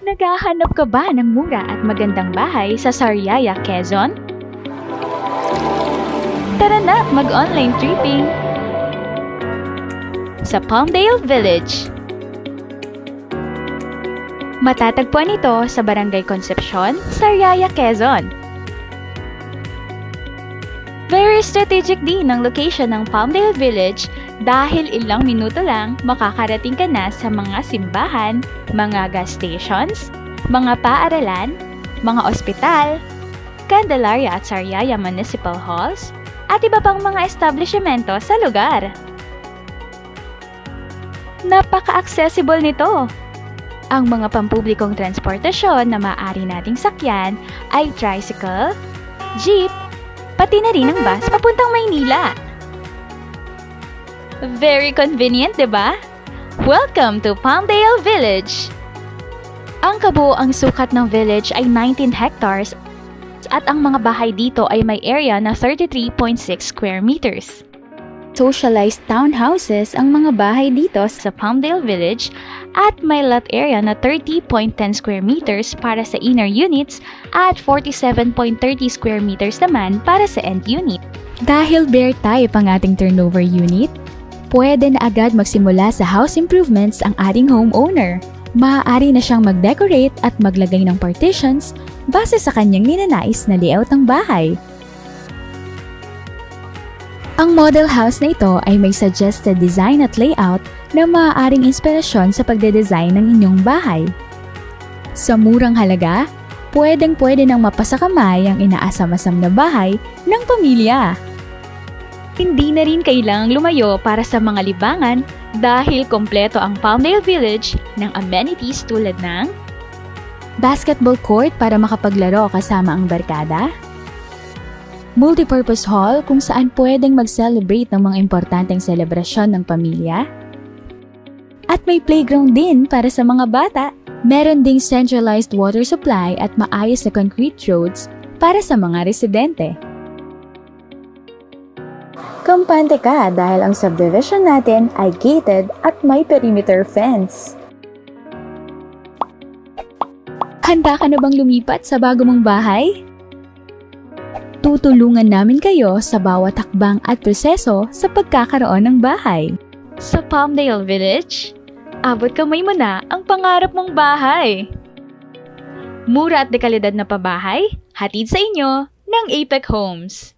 Naghahanap ka ba ng mura at magandang bahay sa Sariaya, Quezon? Tara na at mag-online tripping sa Palmdale Village. Matatagpuan ito sa Barangay Concepcion, Sariaya, Quezon. Very strategic din ang location ng Palmdale Village dahil ilang minuto lang makakarating ka na sa mga simbahan, mga gas stations, mga paaralan, mga ospital, Candelaria at Sariaya Municipal Halls, at iba pang mga establishmento sa lugar. Napaka-accessible nito. Ang mga pampublikong transportasyon na maaari nating sakyan ay tricycle, jeep, pati na rin ang bus papuntang Maynila. Very convenient, diba? Welcome to Palmdale Village! Ang kabuoang sukat ng village ay 19 hectares at ang mga bahay dito ay may area na 33.6 square meters. Socialized townhouses ang mga bahay dito sa Palmdale Village at may lot area na 30.10 square meters para sa inner units at 47.30 square meters naman para sa end unit. Dahil bare type ang ating turnover unit, pwede na agad magsimula sa house improvements ang ating homeowner. Maaari na siyang mag-decorate at maglagay ng partitions base sa kanyang ninanais na layout ng bahay. Ang model house na ito ay may suggested design at layout na maaaring inspirasyon sa pagde-design ng inyong bahay. Sa murang halaga, pwedeng-pwede nang mapasakamay ang inaasam-asam na bahay ng pamilya. Hindi na rin kailangang lumayo para sa mga libangan dahil kompleto ang Palmdale Village ng amenities tulad ng basketball court para makapaglaro kasama ang barkada, multipurpose hall kung saan pwedeng mag-celebrate ng mga importanteng selebrasyon ng pamilya, at may playground din para sa mga bata. Meron ding centralized water supply at maayos na concrete roads para sa mga residente. Kampante ka dahil ang subdivision natin ay gated at may perimeter fence. Handa ka na bang lumipat sa bago mong bahay? Tutulungan namin kayo sa bawat hakbang at proseso sa pagkakaroon ng bahay. Sa Palmdale Village, abot kamay mo na ang pangarap mong bahay. Mura at dekalidad na pabahay, hatid sa inyo ng Apex Homes.